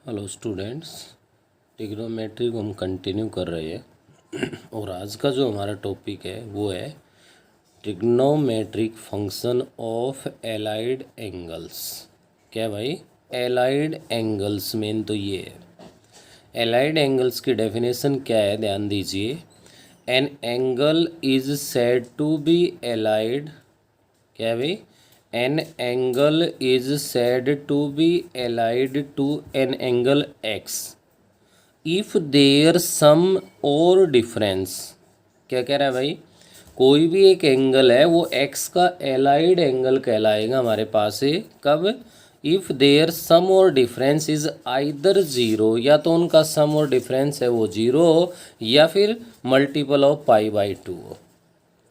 Hello students, trigonometry को हम continue कर रहे हैं और आज का जो हमारा टॉपिक है वो है trigonometric function of allied angles. क्या भाई? एलाइड एंगल्स मेन तो ये है। एलाइड एंगल्स की डेफिनेशन क्या है, ध्यान दीजिए। An angle is said to be allied. क्या है भाई? An angle is said to be allied to an angle X if their sum or difference. क्या कह रहा है भाई? कोई भी एक एंगल है वो एक्स का एलाइड एंगल कहलाएगा हमारे पास है। कब? If their sum or difference is either zero, या तो उनका सम और डिफरेंस है वो जीरो हो या फिर मल्टीपल ऑफ पाई/2 हो।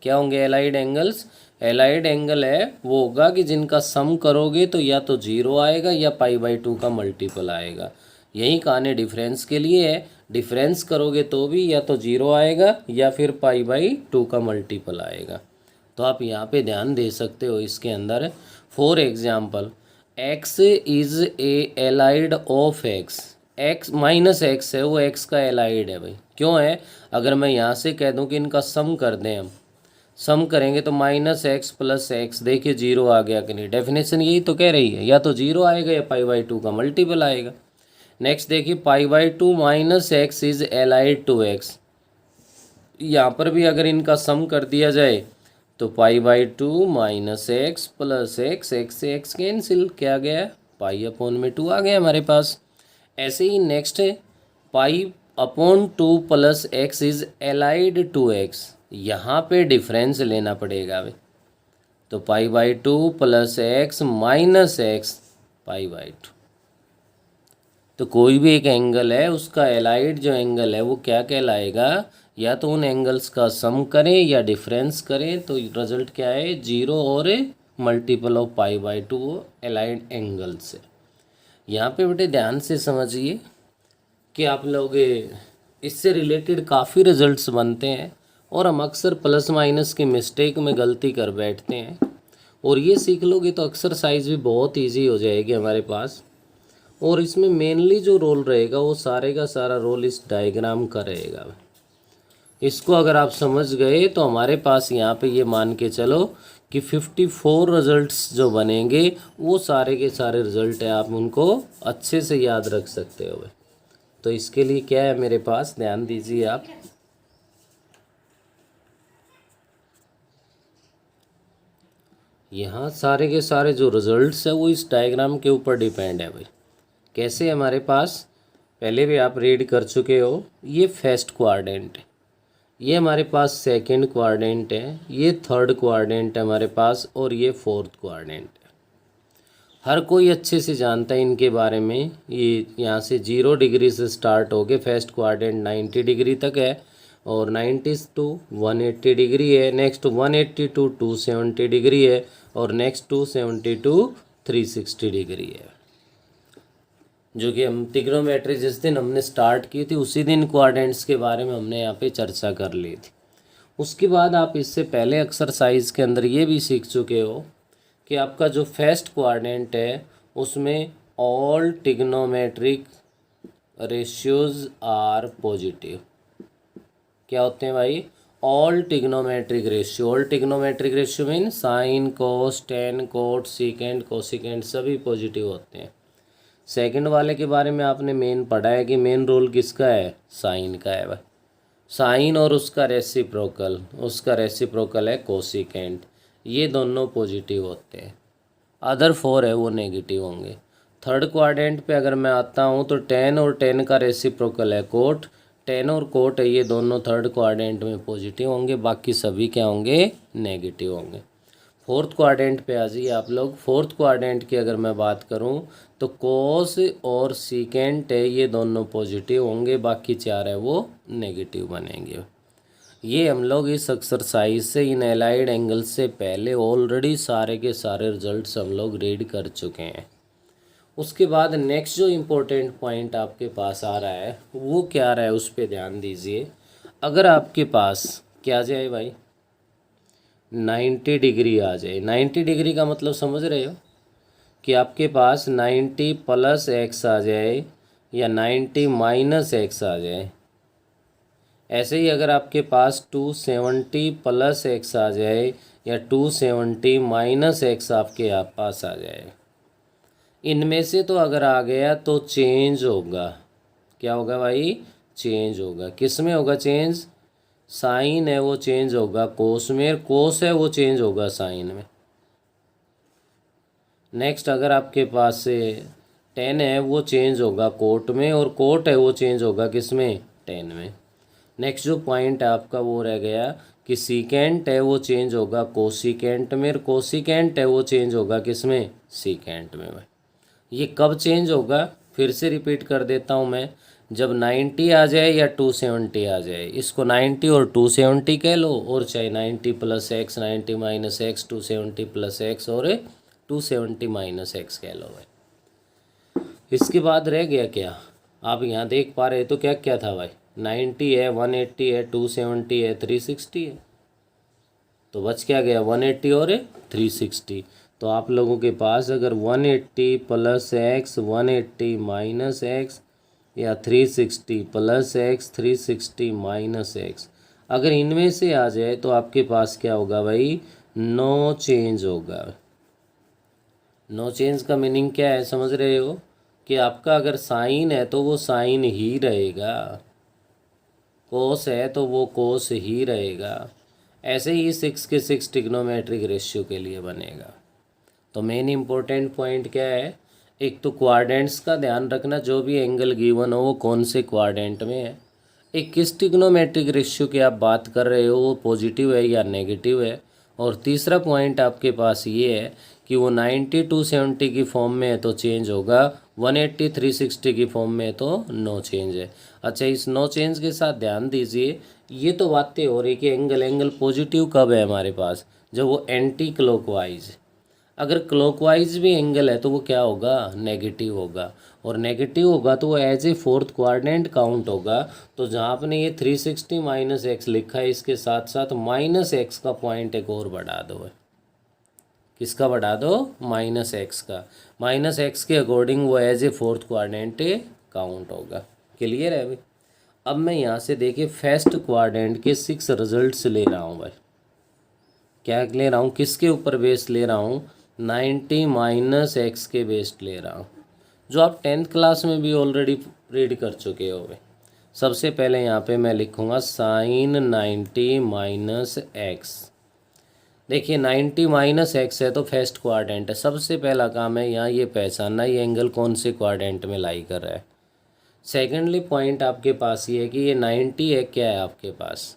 क्या होंगे एलाइड एंगल्स? एलाइड एंगल है वो होगा कि जिनका सम करोगे तो या तो जीरो आएगा या पाई/2 का मल्टीपल आएगा। यही कहानी डिफरेंस के लिए है। डिफरेंस करोगे तो भी या तो जीरो आएगा या फिर पाई/2 का मल्टीपल आएगा। तो आप यहाँ पे ध्यान दे सकते हो इसके अंदर। For example, x is a allied of x. X minus x है वो एक्स का एलाइड है भाई। क्यों है? अगर मैं यहाँ से कह दूँ कि इनका सम कर दें, हम सम करेंगे तो -x + x, देखिए जीरो आ गया कि नहीं। डेफिनेशन यही तो कह रही है, या तो जीरो आएगा या पाई/2 का मल्टीपल आएगा। नेक्स्ट देखिए, पाई/2 - x is allied to x। यहाँ पर भी अगर इनका सम कर दिया जाए तो पाई/2 -x + x, x से x कैंसिल, क्या गया? पाई/2 आ गया हमारे पास। ऐसे ही नेक्स्ट है, पाई/2 + x is allied to x। यहाँ पे डिफरेंस लेना पड़ेगा भाई। तो पाई/2 + x - x पाई/2। तो कोई भी एक एंगल है उसका एलाइड जो एंगल है वो क्या कहलाएगा? या तो उन एंगल्स का सम करें या डिफरेंस करें तो रिजल्ट क्या है? जीरो और मल्टीपल ऑफ पाई/2 एलाइड एंगल से। यहाँ पे बेटे ध्यान से समझिए कि आप लोग इससे रिलेटेड काफ़ी रिजल्ट्स बनते हैं और हम अक्सर प्लस माइनस की मिस्टेक में गलती कर बैठते हैं। और ये सीख लोगे तो एक्सरसाइज भी बहुत इजी हो जाएगी हमारे पास। और इसमें मेनली जो रोल रहेगा वो सारे का सारा रोल इस डायग्राम का रहेगा। इसको अगर आप समझ गए तो हमारे पास यहाँ पे ये मान के चलो कि 54 रिजल्ट्स जो बनेंगे वो सारे के सारे रिजल्ट है, आप उनको अच्छे से याद रख सकते हो। तो इसके लिए क्या है मेरे पास, ध्यान दीजिए आप। यहाँ सारे के सारे जो रिजल्ट्स है वो इस डायग्राम के ऊपर डिपेंड है भाई। कैसे? हमारे पास पहले भी आप रीड कर चुके हो। ये फर्स्ट क्वाड्रेंट है, ये हमारे पास सेकंड क्वाड्रेंट है, ये थर्ड क्वाड्रेंट है हमारे पास, और ये फोर्थ क्वाड्रेंट है। हर कोई अच्छे से जानता है इनके बारे में। ये यहाँ से 0 डिग्री से स्टार्ट हो गए, फर्स्ट क्वाड्रेंट 90 डिग्री तक है और 90 टू 180 डिग्री है। नेक्स्ट 180 टू 270 डिग्री है और नेक्स्ट 270 टू 360 डिग्री है। जो कि हम ट्रिग्नोमेट्री जिस दिन हमने स्टार्ट की थी उसी दिन क्वाड्रेंट्स के बारे में हमने यहाँ पे चर्चा कर ली थी। उसके बाद आप इससे पहले एक्सरसाइज के अंदर ये भी सीख चुके हो कि आपका जो फर्स्ट क्वाड्रेंट है उसमें all trigonometric ratios are positive. क्या होते हैं भाई? All trigonometric ratio. All trigonometric ratio mean sine, cos, tan, cot, secant, cosecant सभी पॉजिटिव होते हैं। सेकंड वाले के बारे में आपने मेन पढ़ा है कि मेन रोल किसका है? साइन का है भाई। साइन और उसका रेसिप्रोकल है कोसिकेंट। ये दोनों पॉजिटिव होते हैं। अदर 4 है वो नेगेटिव होंगे। थर्ड क्वाड्रेंट पे अगर मैं आता हूँ तो 10 और 10 का रेसिप्रोकल है कोट। 10 और कोट है, ये दोनों थर्ड क्वाड्रेंट में पॉजिटिव होंगे, बाकी सभी क्या होंगे? नेगेटिव होंगे। फोर्थ क्वाड्रेंट पे आ जाइए आप लोग। फोर्थ क्वाड्रेंट की अगर मैं बात करूं तो कोस और सीकेंट है, ये दोनों पॉजिटिव होंगे, बाकी 4 है वो नेगेटिव बनेंगे। ये हम लोग इस एक्सरसाइज से इन एलाइड एंगल से पहले ऑलरेडी सारे के सारे रिजल्ट्स हम लोग रीड कर चुके हैं। उसके बाद नेक्स्ट जो इम्पोर्टेंट पॉइंट आपके पास आ रहा है वो क्या रहा है उस पर ध्यान दीजिए। अगर आपके पास क्या जाए भाई? 90 डिग्री आ जाए। 90 डिग्री का मतलब समझ रहे हो कि आपके पास 90 + x आ जाए या 90 माइनस एक्स आ जाए। ऐसे ही अगर आपके पास 270 प्लस एक्स आ जाए या 270 माइनस एक्स आपके पास आ जाए, इनमें से तो अगर आ गया तो चेंज होगा। क्या होगा भाई? चेंज होगा। किस में होगा चेंज? साइन है वो चेंज होगा कोस में, और कोस है वो चेंज होगा साइन में। नेक्स्ट अगर आपके पास से टेन है वो चेंज होगा कोट में, और कोट है वो चेंज होगा किस में? टेन में। नेक्स्ट जो पॉइंट है आपका वो रह गया कि सीकेंट है वो चेंज होगा कोसिकेंट में, और कोसिकेंट है वो चेंज होगा किस में? सीकेंट में। भाई ये कब चेंज होगा? फिर से रिपीट कर देता हूँ मैं, जब 90 आ जाए या 270 आ जाए। इसको 90 और 270 कह लो, और चाहे 90 plus x, 90 minus x, 270 plus x और 270 माइनस एक्स कह लो। भाई इसके बाद रह गया क्या? आप यहाँ देख पा रहे तो क्या क्या था भाई? 90 है, 180 है, 270 है, 360 है। तो बच क्या गया? 180 और 360। तो आप लोगों के पास अगर 180 प्लस एक्स, 180 माइनस एक्स, या 360 प्लस एक्स, 360 माइनस एक्स, अगर इनमें से आ जाए तो आपके पास क्या होगा भाई? नो चेंज होगा। नो चेंज का मीनिंग क्या है समझ रहे हो? कि आपका अगर साइन है तो वो साइन ही रहेगा, कोस है तो वो कोस ही रहेगा। ऐसे ही 6 के 6 ट्रिग्नोमेट्रिक रेशियो के लिए बनेगा। तो मेन इंपॉर्टेंट पॉइंट क्या है? एक तो क्वाड्रेंट्स का ध्यान रखना, जो भी एंगल गिवन हो वो कौन से क्वाड्रेंट में है। एक किस ट्रिग्नोमेट्रिक रेशियो की आप बात कर रहे हो, वो पॉजिटिव है या नेगेटिव है। और तीसरा पॉइंट आपके पास ये है कि वो 90 270 की फॉर्म में है तो चेंज होगा, 180 360 की फॉर्म में है तो नो चेंज है। अच्छा, इस नो चेंज के साथ ध्यान दीजिए, ये तो बातें हो रही कि एंगल पॉजिटिव कब है हमारे पास? जब वो एंटी क्लॉकवाइज। अगर क्लॉकवाइज भी एंगल है तो वो क्या होगा? नेगेटिव होगा। और नेगेटिव होगा तो वो as a fourth quadrant count होगा। तो जहाँ आपने ये 360 माइनस एक्स लिखा है, इसके साथ साथ माइनस एक्स का पॉइंट एक और बढ़ा दो। किसका बढ़ा दो? माइनस एक्स का। माइनस एक्स के अकॉर्डिंग वो as a fourth quadrant count होगा। क्लियर है भाई? अब मैं यहाँ से देखिए फर्स्ट क्वाड्रेंट के 6 रिजल्ट्स ले रहा हूँ भाई। क्या ले रहा हूँ? किसके ऊपर बेस ले रहा हूँ? 90 माइनस एक्स के बेस ले रहा हूँ, जो आप 10th क्लास में भी ऑलरेडी रीड कर चुके हो भाई। सबसे पहले यहाँ पे मैं लिखूँगा साइन 90 माइनस एक्स। देखिए 90 माइनस एक्स है तो फर्स्ट क्वाड्रेंट है। सबसे पहला काम है यहाँ ये पहचानना ये एंगल कौन से क्वाड्रेंट में लाई कर रहा है। सेकेंडली पॉइंट आपके पास ये है कि ये 90 है, क्या है आपके पास?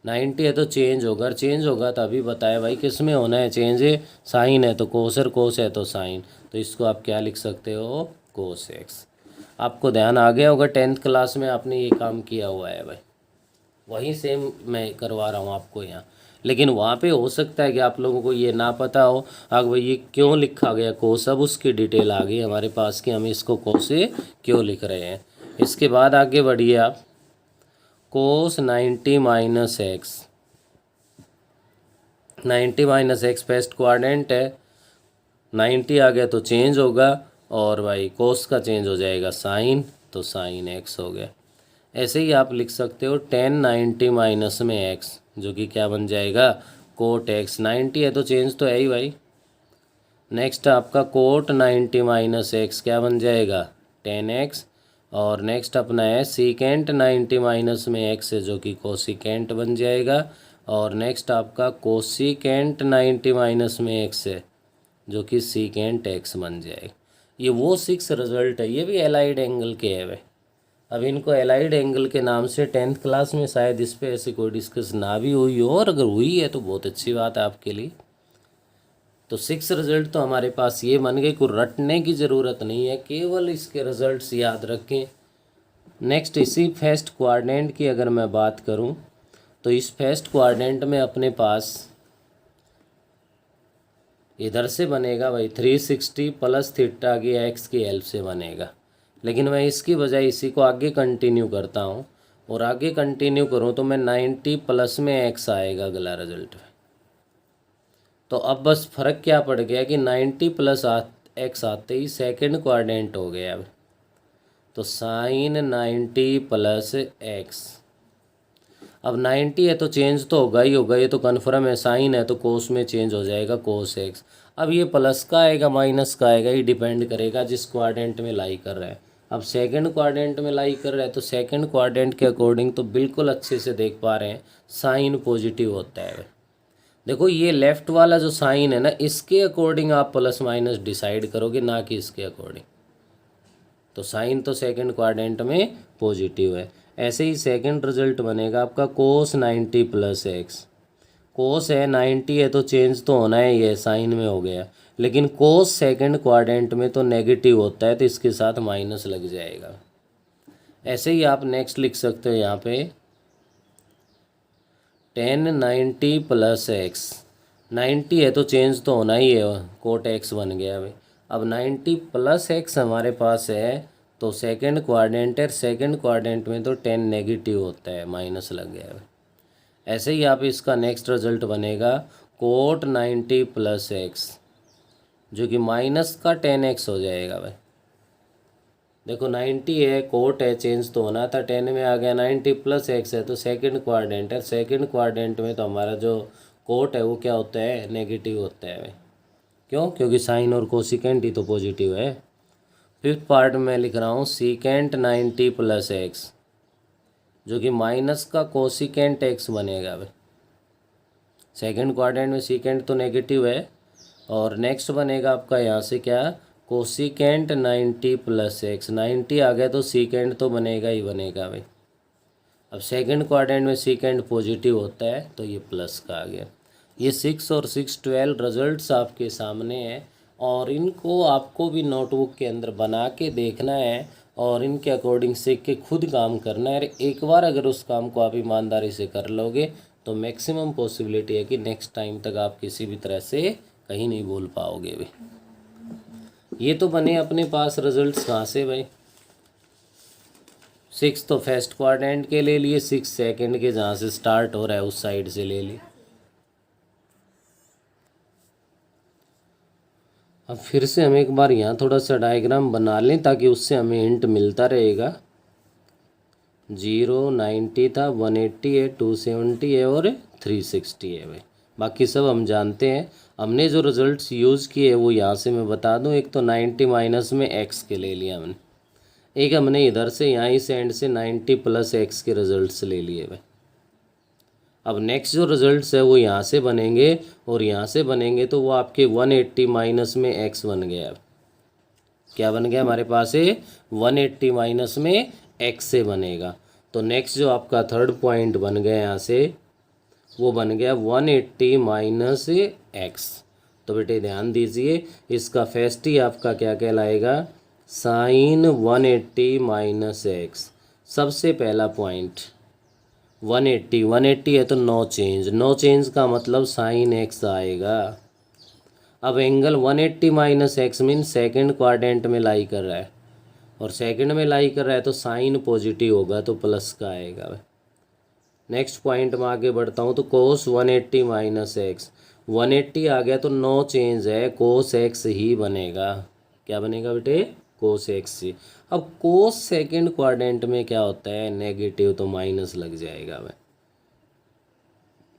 90 है तो चेंज होगा, चेंज होगा तो अभी बताया भाई किस में होना है चेंज? है साइन है तो कोस, और कोस है तो साइन। तो इसको आप क्या लिख सकते हो? Cos x. आपको ध्यान आ गया होगा 10th क्लास में आपने ये काम किया हुआ है भाई। वही सेम मैं करवा रहा हूँ आपको यहाँ। लेकिन वहाँ पे हो सकता है कि आप लोगों को ये ना पता हो, अगर भाई ये क्यों लिखा गया कोस, अब उसकी डिटेल आ गई हमारे पास कि हम इसको कोस से क्यों लिख रहे हैं। इसके बाद आगे बढ़िए आप, कोस 90 minus x. 90 minus x first quadrant है, 90 आ गया तो चेंज होगा, और भाई कोस का चेंज हो जाएगा साइन, तो साइन एक्स हो गया। ऐसे ही आप लिख सकते हो 10 90 माइनस में एक्स, जो कि क्या बन जाएगा? Cot x. 90 है तो चेंज तो है ही भाई। नेक्स्ट आपका कोट 90 माइनस एक्स क्या बन जाएगा? 10 एक्स। और नेक्स्ट अपना है सीकेंट 90 माइनस में एक्स है, जो कि कोसिकेंट बन जाएगा। और नेक्स्ट आपका कोसिकेंट 90 माइनस में एक्स है, जो कि सीकेंट एक्स बन जाएगा। ये वो 6 रिजल्ट है, ये भी एलाइड एंगल के है भाई। अब इनको एलाइड एंगल के नाम से 10th क्लास में शायद इस पे ऐसी कोई डिस्कस ना भी हुई हो, और अगर हुई है तो बहुत अच्छी बात है आपके लिए। तो 6 रिजल्ट तो हमारे पास ये बन गए, कोई रटने की ज़रूरत नहीं है, केवल इसके रिजल्ट्स याद रखें। नेक्स्ट इसी फर्स्ट क्वाड्रेंट की अगर मैं बात करूं, तो इस फर्स्ट क्वाड्रेंट में अपने पास इधर से बनेगा भाई 360 प्लस थीटा की एक्स की हेल्प से बनेगा। लेकिन मैं इसकी बजाय इसी को आगे कंटिन्यू करता हूँ, और आगे कंटिन्यू करूँ तो मैं 90 प्लस में एक्स आएगा अगला रिजल्ट। तो अब बस फ़र्क क्या पड़ गया कि 90 प्लस एक्स आते ही सेकंड क्वाड्रेंट हो गया अब। तो साइन 90 प्लस एक्स। अब 90 है तो चेंज तो होगा ही होगा, ये तो कन्फर्म है। साइन है तो कोस में चेंज हो जाएगा, कोस एक्स। अब ये प्लस का आएगा माइनस का आएगा, ये डिपेंड करेगा जिस क्वाड्रेंट में लाई कर रहा है। अब सेकंड क्वाड्रेंट में लाई कर रहा है तो सेकंड क्वाड्रेंट के अकॉर्डिंग तो बिल्कुल अच्छे से देख पा रहे हैं साइन पॉजिटिव होता है। देखो ये लेफ्ट वाला जो साइन है ना, इसके अकॉर्डिंग आप प्लस माइनस डिसाइड करोगे, ना कि इसके अकॉर्डिंग। तो साइन तो सेकंड क्वाड्रेंट में पॉजिटिव है। ऐसे ही सेकंड रिजल्ट बनेगा आपका कोस 90 प्लस एक्स। कोस है 90 है तो चेंज तो होना है, ये साइन में हो गया। लेकिन कोस सेकंड क्वाड्रेंट में तो नेगेटिव होता है, तो इसके साथ माइनस लग जाएगा। ऐसे ही आप नेक्स्ट लिख सकते हो यहाँ पे टेन 90 प्लस एक्स। 90 है तो चेंज तो होना ही है, कोट एक्स बन गया भाई। अब 90 प्लस एक्स हमारे पास है तो सेकंड क्वाड्रेंट है, सेकंड क्वाड्रेंट में तो 10 नेगेटिव होता है, माइनस लग गया भाई। ऐसे ही आप इसका नेक्स्ट रिजल्ट बनेगा कोट 90 प्लस एक्स, जो कि माइनस का 10x हो जाएगा भाई। देखो 90 है, कोट है, चेंज तो होना था, 10 में आ गया। 90 प्लस एक्स है तो सेकंड क्वाड्रेंट है, सेकंड क्वाड्रेंट में तो हमारा जो कोट है वो क्या होता है, नेगेटिव होता है भाई। क्यों? क्योंकि साइन और कोसिकेंट ही तो पॉजिटिव है। फिफ्थ पार्ट में लिख रहा हूँ सीकेंट 90 प्लस एक्स, जो कि माइनस का कोसिकेंट एक्स बनेगा भाई। सेकंड क्वाड्रेंट में सीकेंट तो नेगेटिव है। और नेक्स्ट बनेगा आपका यहाँ से क्या, कोसिकेंट 90 प्लस एक्स। 90 आ गया तो सीकेंट तो बनेगा ही बनेगा भाई। अब सेकंड क्वाड्रेंट में सीकेंट पॉजिटिव होता है तो ये प्लस का आ गया। ये 6 और 6 12 रिजल्ट्स आपके सामने हैं, और इनको आपको भी नोटबुक के अंदर बना के देखना है और इनके अकॉर्डिंग सीख के खुद काम करना है। एक बार अगर उस काम को आप ईमानदारी से कर लोगे तो मैक्सिमम पॉसिबिलिटी है कि नेक्स्ट टाइम तक आप किसी भी तरह से कहीं नहीं बोल पाओगे भाई। ये तो बने अपने पास रिजल्ट्स कहाँ से भाई, 6 तो फर्स्ट क्वाड्रेंट के ले लिए, 6 सेकंड के जहाँ से स्टार्ट हो रहा है उस साइड से ले लिए। अब फिर से हम एक बार यहाँ थोड़ा सा डायग्राम बना लें ताकि उससे हमें हिंट मिलता रहेगा। 0 90 था, 180 है, 270 है और 360 है भाई। बाकी सब हम जानते हैं। हमने जो रिजल्ट्स यूज़ किए वो यहाँ से मैं बता दूँ। एक तो 90 माइनस में एक्स के ले लिया हमने, एक हमने इधर से यहाँ इस एंड से 90 प्लस एक्स के रिजल्ट्स ले लिए भाई। अब नेक्स्ट जो रिजल्ट्स है वो यहाँ से बनेंगे और यहाँ से बनेंगे, तो वो आपके 180 माइनस में एक्स बन गया। क्या बन गया हमारे पास है, 180 माइनस में एक्स से बनेगा। तो नेक्स्ट जो आपका थर्ड पॉइंट बन गया यहाँ से, वो बन गया 180 माइनस एक्स। तो बेटे ध्यान दीजिए, इसका फर्स्ट ही आपका क्या कहलाएगा, साइन 180 माइनस एक्स। सबसे पहला पॉइंट 180 है तो नो चेंज, नो चेंज का मतलब साइन एक्स आएगा। अब angle 180 minus x mean second quadrant में लाई कर रहा है, और सेकंड में लाई कर रहा है तो साइन पॉजिटिव होगा तो प्लस का आएगा। नेक्स्ट पॉइंट में आगे बढ़ता हूँ तो कोस 180 माइनस एक्स, 180 आ गया तो नो चेंज है, कोस एक्स ही बनेगा। क्या बनेगा बेटे, कोस एक्स ही। अब कोस सेकंड क्वाड्रेंट में क्या होता है, नेगेटिव, तो माइनस लग जाएगा भाई।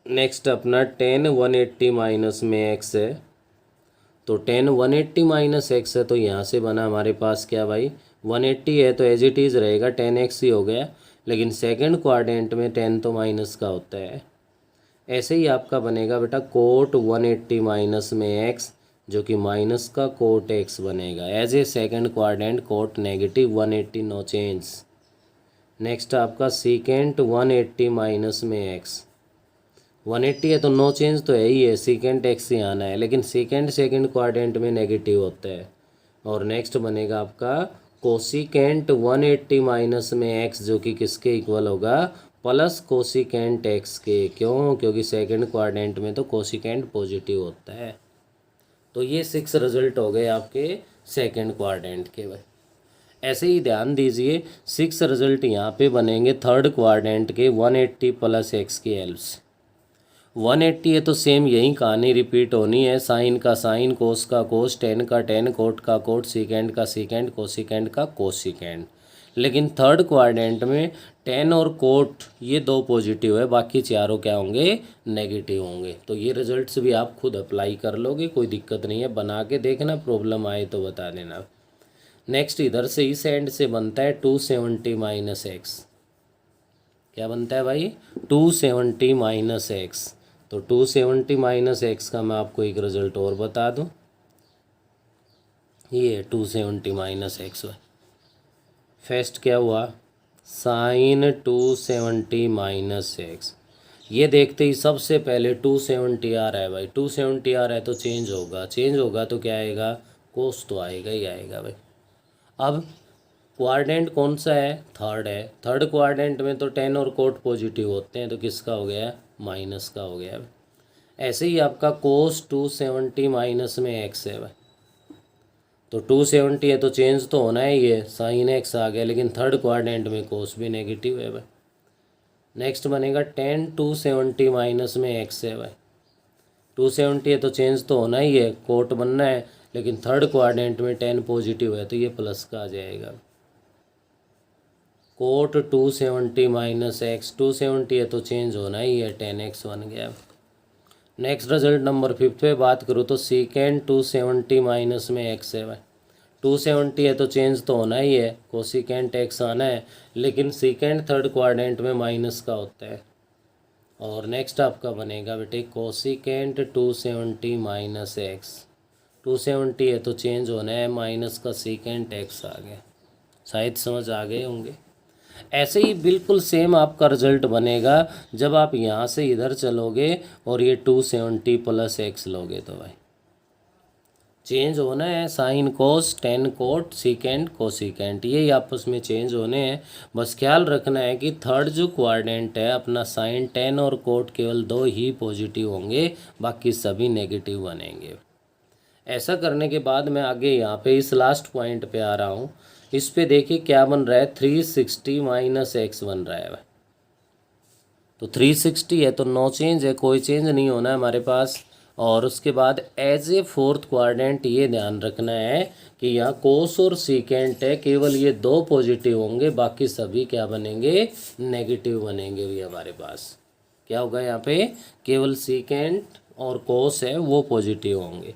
नेक्स्ट अपना 10 180 माइनस में एक्स है, तो 10 180 माइनस एक्स है तो यहाँ से बना हमारे पास क्या भाई, 180 है तो एज इट इज़ रहेगा 10x ही हो गया। लेकिन सेकंड क्वाड्रेंट में 10 तो माइनस का होता है। ऐसे ही आपका बनेगा बेटा कोट 180 माइनस में एक्स, जो कि माइनस का कोट एक्स बनेगा। As a second quadrant cot negative 180 no change. Next आपका सीकेंट 180 माइनस में एक्स, 180 है तो नो चेंज तो है ही है, सीकेंट एक्स ही आना है, लेकिन सीकेंट सेकंड क्वाड्रेंट में नेगेटिव होता है। और नेक्स्ट बनेगा आपका कोसिकेंट 180 माइनस में एक्स, जो कि किसके इक्वल होगा, प्लस कोसिकेंट एक्स के। क्यों? क्योंकि सेकंड क्वाड्रेंट में तो कोसिकेंट पॉजिटिव होता है। तो ये 6 रिजल्ट हो गए आपके सेकंड क्वाड्रेंट के भाई। ऐसे ही ध्यान दीजिए 6 रिजल्ट यहाँ पे बनेंगे थर्ड क्वाड्रेंट के 180 प्लस एक्स की हेल्प से। 180 है तो सेम यही कहानी रिपीट होनी है, साइन का साइन, कोस का कोस, टेन का टेन, कोट का कोट, सीकेंड का सीकेंड, कोसिकेंड का कोसिकेंड। लेकिन थर्ड क्वाड्रेंट में टेन और कोट ये दो पॉजिटिव है, बाकी चारों क्या होंगे, नेगेटिव होंगे। तो ये रिजल्ट्स भी आप खुद अप्लाई कर लोगे, कोई दिक्कत नहीं है, बना के देखना, प्रॉब्लम आए तो बता देना। नेक्स्ट इधर से इस एंड से बनता है 270 माइनस एक्स। क्या बनता है भाई, 270 माइनस एक्स। तो 270 माइनस एक्स का मैं आपको एक रिजल्ट और बता दूं, ये 270 माइनस एक्स। फर्स्ट क्या हुआ, साइन 270 माइनस एक्स। ये देखते ही सबसे पहले 270 आ रहा है भाई, 270 आ रहा है तो चेंज होगा, चेंज होगा तो क्या आएगा, कोस तो आएगा ही आएगा भाई। अब क्वाड्रेंट कौन सा है, थर्ड है। थर्ड क्वाड्रेंट में तो टेन और कोट पॉजिटिव होते हैं, तो किसका हो गया, माइनस का हो गया। ऐसे ही आपका कोस 270 माइनस में एक्स है भाई, तो 270 है तो चेंज तो होना है, ये साइन एक्स आ गया, लेकिन थर्ड क्वाड्रेंट में कोस भी नेगेटिव है भाई। नेक्स्ट बनेगा टेन 270 माइनस में एक्स है भाई, 270 है तो चेंज तो होना ही है, कोट बनना है, लेकिन थर्ड क्वाड्रेंट में 10 पॉजिटिव है तो ये प्लस का आ जाएगा। कोट 270 माइनस एक्स, 270 है तो चेंज होना ही है, 10x बन गया। नेक्स्ट रिजल्ट नंबर 5 पे बात करूँ तो सीकेंड 270 माइनस में एक्स है भाई, 270 है तो चेंज तो होना ही है, कोसिकेंट एक्स आना है, लेकिन सीकेंड थर्ड क्वाड्रेंट में माइनस का होता है। और नेक्स्ट आपका बनेगा बेटे कोसिकेंट 270 माइनस एक्स, 270 है तो चेंज होना है, माइनस का सीकेंट एक्स आ गया। शायद समझ आ गए होंगे। ऐसे ही बिल्कुल सेम आपका रिजल्ट बनेगा जब आप यहाँ से इधर चलोगे और ये 270 प्लस एक्स लोगे, तो भाई चेंज होना है, sign cos, tan coat, secant cosecant, यही आपस में चेंज होने हैं। बस ख्याल रखना है कि थर्ड जो क्वाड्रेंट है अपना, साइन टेन और कोट केवल दो ही पॉजिटिव होंगे, बाकी सभी नेगेटिव बनेंगे। ऐसा करने के बाद मैं आगे यहाँ पे इस लास्ट पॉइंट पे आ रहा हूँ। इस पे देखिए क्या बन रहा है, 360 माइनस एक्स बन रहा है। तो 360 है तो नो चेंज है, कोई चेंज नहीं होना है हमारे पास। और उसके बाद एज ए फोर्थ क्वाड्रेंट ये ध्यान रखना है कि यहाँ कोस और सीकेंट है, केवल ये दो पॉजिटिव होंगे, बाकी सभी क्या बनेंगे, नेगेटिव बनेंगे भी हमारे पास। क्या होगा यहाँ पे, केवल सीकेंट और कोस है वो पॉजिटिव होंगे।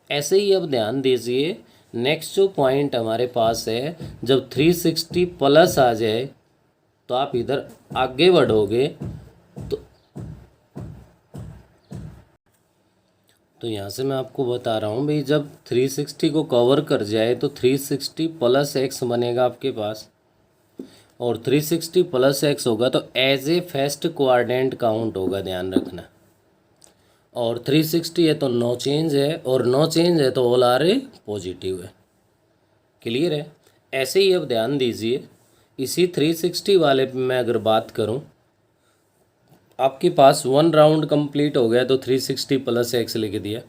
ऐसे ही अब ध्यान दीजिए, नेक्स्ट जो पॉइंट हमारे पास है, जब 360 प्लस आ जाए तो आप इधर आगे बढ़ोगे तो यहाँ से मैं आपको बता रहा हूँ भाई, जब 360 को कवर कर जाए तो 360 प्लस एक्स बनेगा आपके पास, और 360 प्लस एक्स होगा तो as a first quadrant count होगा, ध्यान रखना। और 360 है तो नो चेंज है, और नो चेंज है तो ऑल आर पॉजिटिव है। क्लियर है। ऐसे ही अब ध्यान दीजिए, इसी 360 वाले पे मैं अगर बात करूं, आपके पास 1 राउंड कंप्लीट हो गया तो 360 प्लस एक्स लिख दिया।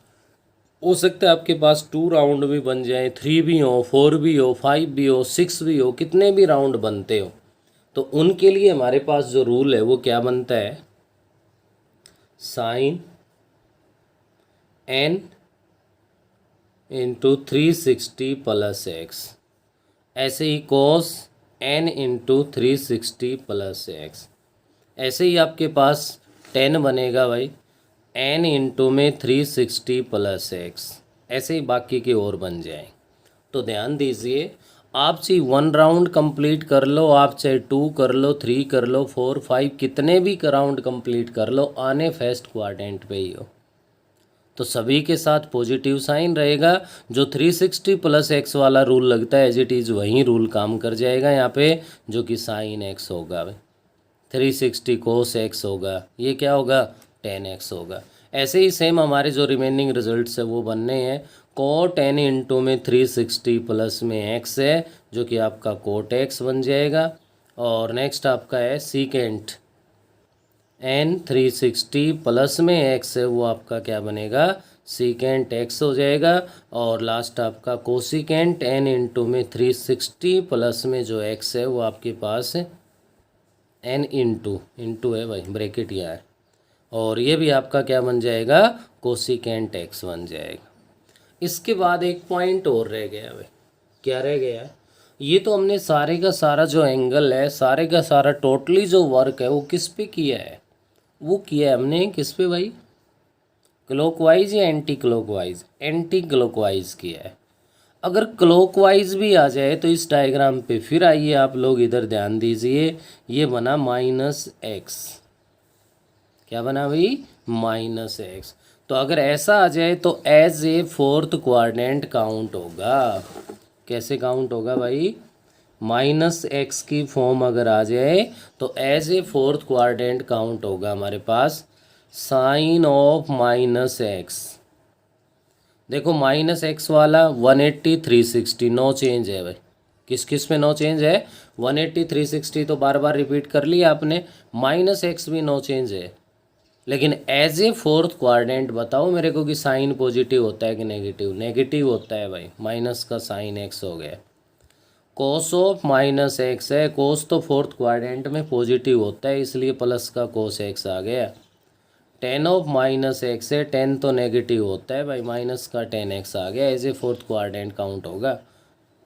हो सकता है आपके पास 2 राउंड भी बन जाए, 3 भी हो, 4 भी हो, 5 भी हो, 6 भी हो, कितने भी राउंड बनते हो, तो उनके लिए हमारे पास जो रूल है वो क्या बनता है, sine n into 360 plus X, ऐसे ही cos n into 360 plus X. ऐसे ही आपके पास 10 बनेगा भाई, n इंटू में 360 प्लस एक्स, ऐसे ही बाकी के और बन जाए। तो ध्यान दीजिए, आप चाहे 1 राउंड कंप्लीट कर लो, आप चाहे 2 कर लो, 3 कर लो, 4 5 कितने भी राउंड कंप्लीट कर लो, आने फर्स्ट क्वाड्रेंट पे ही हो तो सभी के साथ पॉजिटिव साइन रहेगा। जो 360 प्लस एक्स वाला रूल लगता है एज इट इज़ वही रूल काम कर जाएगा यहाँ पे, जो कि साइन एक्स होगा भाई, 360 कोस एक्स होगा, ये क्या होगा, 10x होगा। ऐसे ही सेम हमारे जो रिमेनिंग रिजल्ट्स है वो बनने हैं, कोट n इंटू में 360 प्लस में x है, जो कि आपका कोट x बन जाएगा। और नेक्स्ट आपका है सीकेंट n 360 प्लस में x है, वो आपका क्या बनेगा, सीकेंट x हो जाएगा। और लास्ट आपका कोसिकेंट n इंटू में 360 प्लस में जो x है वो आपके पास n इंटू है भाई, ब्रैकेट यहाँ है, और ये भी आपका क्या बन जाएगा, कोसिकेंट x बन जाएगा। इसके बाद एक पॉइंट और रह गया भाई, क्या रह गया, ये तो हमने सारे का सारा जो एंगल है, सारे का सारा टोटली जो वर्क है वो किस पे किया है, वो किया है हमने किस पे भाई, क्लॉकवाइज या एंटी क्लॉकवाइज, एंटी क्लॉकवाइज किया है। अगर क्लॉकवाइज भी आ जाए तो इस डायग्राम पे फिर आइए आप लोग इधर ध्यान दीजिए, ये बना -x, क्या बना भाई, -x। तो अगर ऐसा आ जाए तो as a fourth quadrant count होगा, कैसे काउंट होगा भाई, -x की फॉर्म अगर आ जाए तो as a fourth quadrant count होगा हमारे पास साइन ऑफ -x। देखो -x वाला 180 360 नो चेंज है भाई, किस किस में नो चेंज है, 180 360 तो बार बार रिपीट कर लिया आपने, -x भी नो चेंज है। लेकिन एज ए फोर्थ क्वाड्रेंट बताओ मेरे को कि साइन पॉजिटिव होता है कि नेगेटिव, नेगेटिव होता है भाई, माइनस का साइन x हो गया। कोस ऑफ -x है, कोस तो फोर्थ क्वाड्रेंट में पॉजिटिव होता है इसलिए प्लस का कोस x आ गया। टेन ऑफ -x है, टेन तो नेगेटिव होता है भाई, माइनस का टेन x आ गया, as a fourth quadrant count होगा।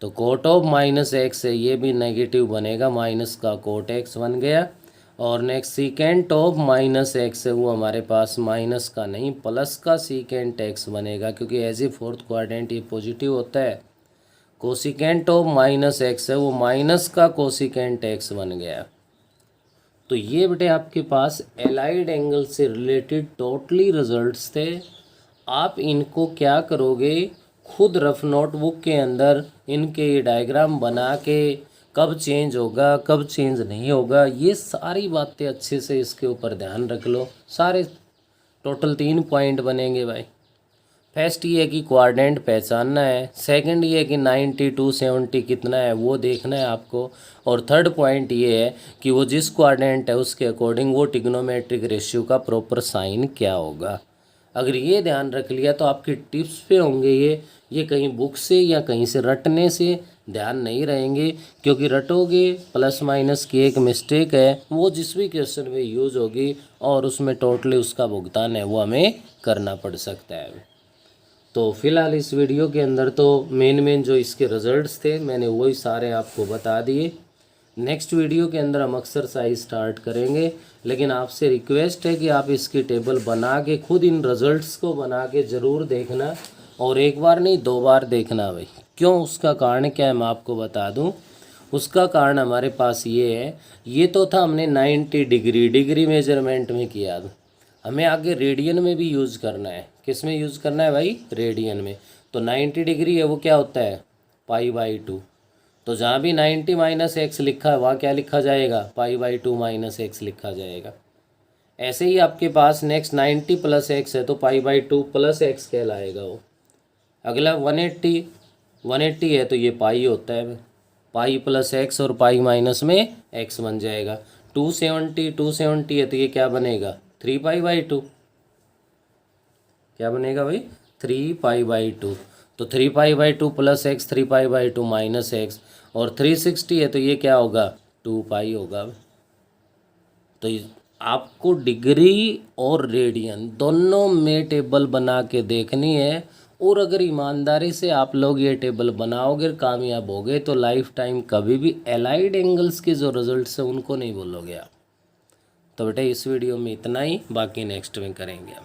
तो कोट ऑफ -x है, ये भी नेगेटिव बनेगा, माइनस का कोट x बन गया। और नेक्स्ट सीकेंट ऑफ -x है, वो हमारे पास माइनस का नहीं प्लस का सीकेंट x बनेगा, क्योंकि एज ए फोर्थ क्वाड्रेंट ये पॉजिटिव होता है। कोसिकेंट ऑफ -x है, वो माइनस का कोसिकेंट x बन गया। तो ये बेटे आपके पास एलाइड एंगल से रिलेटेड टोटली रिजल्ट्स थे। आप इनको क्या करोगे, खुद रफ नोटबुक के अंदर इनके ये डायग्राम बना के कब चेंज होगा कब चेंज नहीं होगा, ये सारी बातें अच्छे से इसके ऊपर ध्यान रख लो। सारे टोटल 3 पॉइंट बनेंगे भाई। फर्स्ट ये है कि क्वाड्रेंट पहचानना है, सेकंड ये है कि 90 to 70 कितना है वो देखना है आपको, और थर्ड पॉइंट ये है कि वो जिस क्वाड्रेंट है उसके अकॉर्डिंग वो ट्रिग्नोमेट्रिक रेशियो का प्रॉपर साइन क्या होगा। अगर ये ध्यान रख लिया तो आपकी टिप्स पे होंगे ये कहीं बुक से या कहीं से रटने से ध्यान नहीं रहेंगे, क्योंकि रटोगे प्लस माइनस की एक मिस्टेक है, वो जिस भी क्वेश्चन में यूज़ होगी और उसमें टोटली उसका भुगतान है वो हमें करना पड़ सकता है। तो फिलहाल इस वीडियो के अंदर तो मेन जो इसके रिजल्ट्स थे मैंने वही सारे आपको बता दिए। नेक्स्ट वीडियो के अंदर हम एक्सरसाइज स्टार्ट करेंगे, लेकिन आपसे रिक्वेस्ट है कि आप इसकी टेबल बना के खुद इन रिजल्ट्स को बना के ज़रूर देखना, और एक बार नहीं 2 बार देखना भाई। क्यों, उसका कारण क्या है मैं आपको बता दूं। उसका कारण हमारे पास ये है, ये तो था हमने 90 डिग्री मेजरमेंट में किया था, हमें आगे रेडियन में भी यूज़ करना है। किस में यूज़ करना है भाई, रेडियन में। तो 90 डिग्री है वो क्या होता है, π/2। तो जहाँ भी 90 - x लिखा है वहाँ क्या लिखा जाएगा, π/2 - x लिखा जाएगा। ऐसे ही आपके पास नेक्स्ट 90 + x है तो π/2 + x कहलाएगा वो। अगला 180 है तो ये पाई होता है, पाई + x और पाई माइनस में x बन जाएगा। 270 है तो ये क्या बनेगा, 3π/2, क्या बनेगा भाई, 3π/2। तो 3π/2 + x 3π/2 - x, और 360 है तो ये क्या होगा, 2π होगा। तो आपको डिग्री और रेडियन दोनों में टेबल बना के देखनी है, और अगर ईमानदारी से आप लोग ये टेबल बनाओगे कामयाब होगे तो लाइफ टाइम कभी भी एलाइड एंगल्स के जो रिजल्ट्स हैं उनको नहीं भूलोगे आप। तो बेटा इस वीडियो में इतना ही, बाकी नेक्स्ट में करेंगे हम।